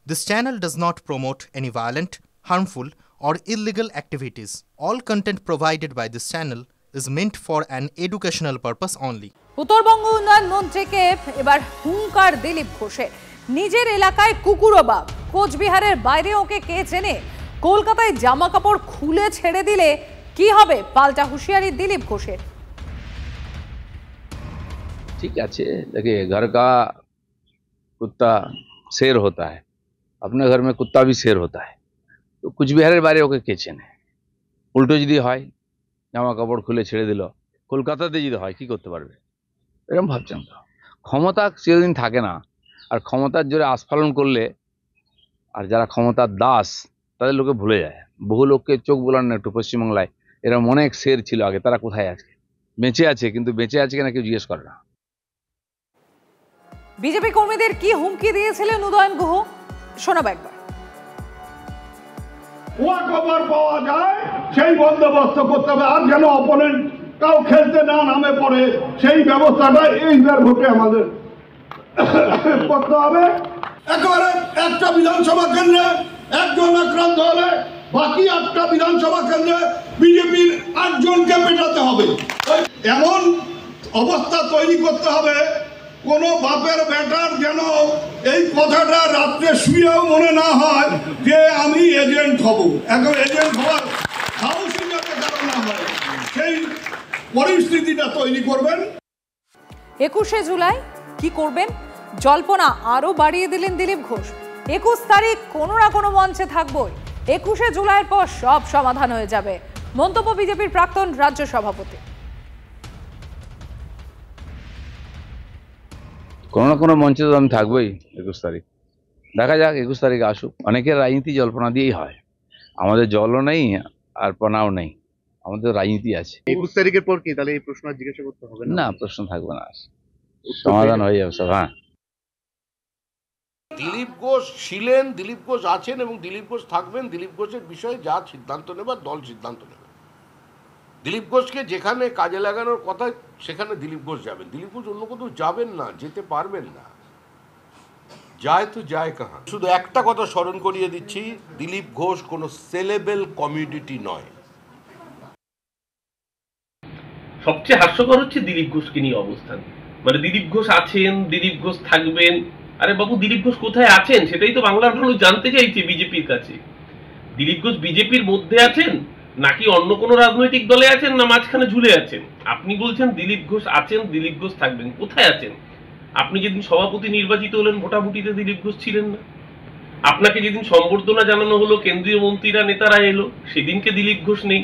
This channel does not promote any violent, harmful, or illegal activities. All content provided by this channel is meant for an educational purpose only. Uttarbanga উন্নয়ন মন্ত্রীকে এবার হুঙ্কার দিলীপ ঘোষের। নিজের এলাকায় কুকুরবাগ, কোচবিহারের বাইরে ওকে কে চেনে? কলকাতায় জামা কাপড় খুলে ছেড়ে দিলে কি হবে? পাল্টা হুঁশিয়ারি দিলীপ ঘোষের। ठीक है, देखिए घर का कुत्ता शेर होता है, अपने घर में कुत्ता भी शेर होता है। तो কুচবিহারের বাইরে ওকে কে চেনে? উল্টো যদি হয়, জামা কাপড় খুলে ছেড়ে দিল, কলকাতাতে যদি হয় কি করতে পারবে? এরকম ভাবছেন তো? ক্ষমতা চিরদিন থাকে না, আর ক্ষমতার জোরে আস্ফালন করলে আর যারা ক্ষমতার দাস তাদের লোকে ভুলে যায়। বহু লোককে চোখ বোলান না একটু পশ্চিমবাংলায়, এরকম অনেক শের ছিল আগে, তারা কোথায় আছে? বেঁচে আছে, কিন্তু বেঁচে আছে কিনা কেউ জিজ্ঞেস করে না। বিজেপি কর্মীদের কি হুমকি দিয়েছিলেন উদয়ন গুহ, শোনাবো একবার। খবর পাওয়া যায় সেই বন্দোবস্ত করতে হবে, আর যেন অপোনেন্ট কাউ খেলতে না নামে পড়ে সেই ব্যবস্থাটা এইবার ভোটে আমাদের করতে হবে। একেবারে একটা বিধানসভা কেন্দ্রে একজন আক্রান্ত হলে বাকি 8টা বিধানসভা কেন্দ্রে বিজেপির 8 জনকে পেটাতে হবে। এমন অবস্থা তৈরি করতে হবে কোনো বাপের বেটার যেন এই কথাটা রাত্রে শুয়েও মনে না হয় যে আমি এজেন্ট হব। এখন এজেন্ট হওয়ার সাহসী যাতে কারণ না হয় সেই পরিস্থিতিটা তৈরি করবেন। 21শে জুলাই কি করবেন? জল্পনা আরো বাড়িয়ে দিলেন দিলীপ ঘোষ। 21 তারিখ কোনো না কোনো মঞ্চে থাকবই। 21শে জুলাইয়ের পর সব সমাধান হয়ে যাবে, মন্তব্য বিজেপির প্রাক্তন রাজ্য সভাপতি। কোনো না কোনো মঞ্চে তো আমি থাকবোই 21 তারিখ। দেখা যাক 21 তারিখে আসুক। অনেকের রাজনীতি জল্পনা দিয়েই হয়, আমাদের জলও নেই আর পনাও নেই, আমাদের রাজনীতি আছে। 21 তারিখের পর কি তাহলে এই প্রশ্ন জিজ্ঞাসা করতে হবে না, প্রশ্ন থাকবে না, সমাধান হয়ে যাবে সব। হ্যাঁ, দিলীপ ঘোষ ছিলেন, দিলীপ ঘোষ আছেন এবং দিলীপ ঘোষ থাকবেন। দিলীপ ঘোষের বিষয়ে যা সিদ্ধান্ত নেবার দল সিদ্ধান্ত নেবে। দিলীপ ঘোষকে যেখানে কাজে লাগানোর কথা সেখানে দিলীপ ঘোষ যাবেন। দিলীপ ঘোষ অন্য কোথাও যাবেন না, যেতে পারবেন না। যায় তো যায় কাহা। শুধু একটা কথা স্মরণ করিয়ে দিচ্ছি, দিলীপ ঘোষ কোনো সেলেবেল কমিউনিটি নয়। সবচেয়ে হাস্যকর হচ্ছে দিলীপ ঘোষকে নিয়ে অবস্থান। মানে দিলীপ ঘোষ আছেন, দিলীপ ঘোষ থাকবেন। আরে বাবু, দিলীপ ঘোষ কোথায় আছেন সেটাই তো বাংলার মানুষ জানতে চাইছে বিজেপির কাছে। দিলীপ ঘোষ বিজেপির মধ্যে আছেন নাকি অন্য কোনো রাজনৈতিক দলে আছেন, না মাঝখানে ঝুলে আছেন? আপনি বলছেন দিলীপ ঘোষ আছেন, দিলীপ ঘোষ থাকবেন। কোথায় আছেন? আপনি যেদিন সভাপতি নির্বাচিত হলেন ভোটাভুটিতে দিলীপ ঘোষ ছিলেন না। আপনাকে যেদিন সম্বর্ধনা জানানো হলো, কেন্দ্রীয় মন্ত্রীরা নেতারা এলো, সেদিনকে দিলীপ ঘোষ নেই।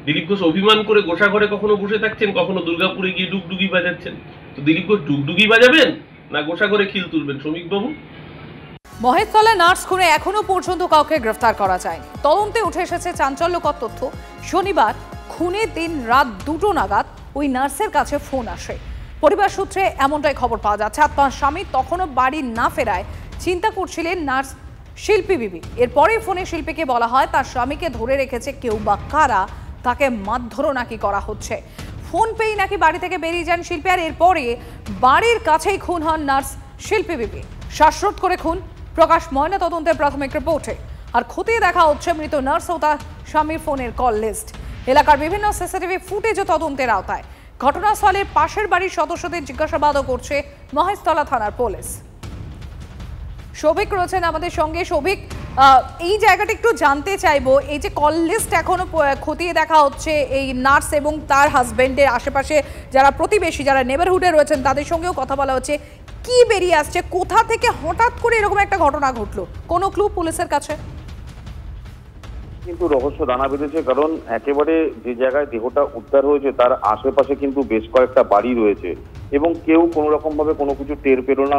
দিলীপ ঘোষ অভিমান করে গোসাঘরে কখনো বসে থাকছেন, কখনো দুর্গাপুরে গিয়ে ডুগডুগি বাজাচ্ছেন। তো দিলীপ ঘোষ ডুগডুগি বাজাবেন না গোসাঘরে খিল তুলবেন? শ্রমিক বাবু, মহেশতলা নার্স খুনে এখনো পর্যন্ত কাউকে গ্রেফতার করা যায়নি। তদন্তে উঠে এসেছে চাঞ্চল্যকর তথ্য। শনিবার খুনের দিন রাত 2টো নাগাদ ওই নার্সের কাছে ফোন আসে। পরিবার সূত্রে এমনটাই খবর পাওয়া যাচ্ছে। আর তার স্বামী তখনও বাড়ি না ফেরায় চিন্তা করছিলেন নার্স শিল্পী বিবি। এরপরেই ফোনে শিল্পীকে বলা হয় তার স্বামীকে ধরে রেখেছে কেউ বা কারা, তাকে মারধরও নাকি করা হচ্ছে। ফোন পেয়েই নাকি বাড়ি থেকে বেরিয়ে যান শিল্পী। আর এরপরে বাড়ির কাছেই খুন হন নার্স শিল্পী বিবি। শ্বাসরোধ করে খুন, প্রকাশ ময়না তদন্তের প্রাথমিক রিপোর্টে। আর খতিয়ে দেখা হচ্ছে মৃত নার্স ও তার স্বামীর ফোনের কল লিস্ট। এলাকার বিভিন্ন সিসিটিভি ফুটেজও তদন্তের আওতায়। ঘটনাস্থলে পাশের বাড়ির সদস্যদের জিজ্ঞাসাবাদও করছে মহেশতলা থানার পুলিশ। সৌভিক রয়েছেন আমাদের সঙ্গে। সৌভিক, এই জায়গাটা একটু জানতে চাইবো, এই যে কল লিস্ট এখনো খতিয়ে দেখা হচ্ছে, এই নার্স এবং তার হাজবেন্ডের আশেপাশে যারা প্রতিবেশী, যারা নেবারহুডে রয়েছেন তাদের সঙ্গেও কথা বলা হচ্ছে, কি বেরিয়ে আসছে? কোথা থেকে হঠাৎ করে এরকম একটা ঘটনা ঘটলো? কোনো ক্লু পুলিশের কাছে? কিন্তু রহস্য দানা বেঁধেছে, কারণ একেবারে যে জায়গায় দেহটা উদ্ধার হয়েছে তার আশেপাশে কিন্তু বেশ কয়েকটা বাড়ি রয়েছে এবং কেউ কোনো রকম ভাবে কোনো কিছু টের পেল না।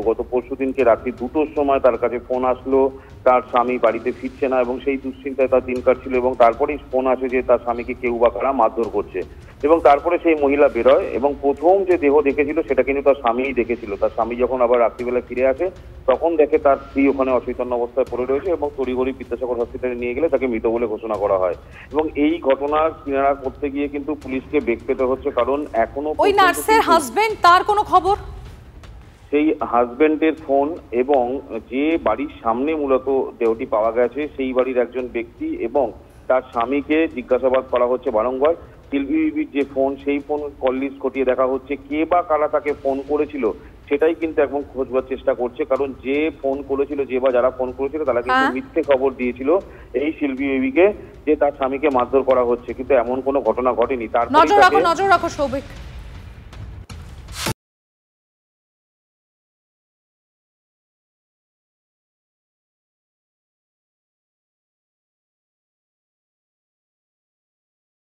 গত পরশু দিনকে রাত্রি 2টোর সময় তার কাছে ফোন আসলো তার স্বামী বাড়িতে ফিরছে না এবং সেই দুশ্চিন্তায় তার দিন কাটছিল এবং তারপরেই ফোন আসে যে তার স্বামীকে কেউ বা কারা মারধর করছে এবং তারপরে সেই মহিলা বেরোয় এবং প্রথম যে দেহ দেখেছিল সেটা কিন্তু তার স্বামীই দেখেছিল। তার স্বামী যখন আবার রাত্রিবেলা ফিরে আসে তখন দেখে তার স্ত্রী ওখানে অচৈতন্য অবস্থায় পড়ে রয়েছে এবং তড়িঘড়ি বিদ্যাসাগর হসপিটালে নিয়ে গেলে তাকে মৃত বলে ঘোষণা করা হয়। এবং এই ঘটনার কিনারা করতে গিয়ে কিন্তু পুলিশকে বেগ পেতে হচ্ছে, কারণ এখনো ওই নার্সের হাজবেন্ড, তার কোনো খবর? সেই হাজবেন্ডের ফোন এবং যে বাড়ির সামনে মূলত দেহটি পাওয়া গেছে সেই বাড়ির একজন ব্যক্তি এবং তার স্বামীকে জিজ্ঞাসাবাদ করা হচ্ছে বারংবার। সিলভিবির যে ফোন, সেই ফোন কল লিস্ট খতিয়ে দেখা হচ্ছে, কে বা কারা তাকে ফোন করেছিল সেটাই কিন্তু এখন খোঁজবার চেষ্টা করছে। কারণ যে ফোন করেছিল, যে বা যারা ফোন করেছিল তারা কিন্তু মিথ্যে খবর দিয়েছিল এই সিলভিবিকে যে তার স্বামীকে মারধর করা হচ্ছে, কিন্তু এমন কোনো ঘটনা ঘটেনি। নজর রাখো সৌভিক।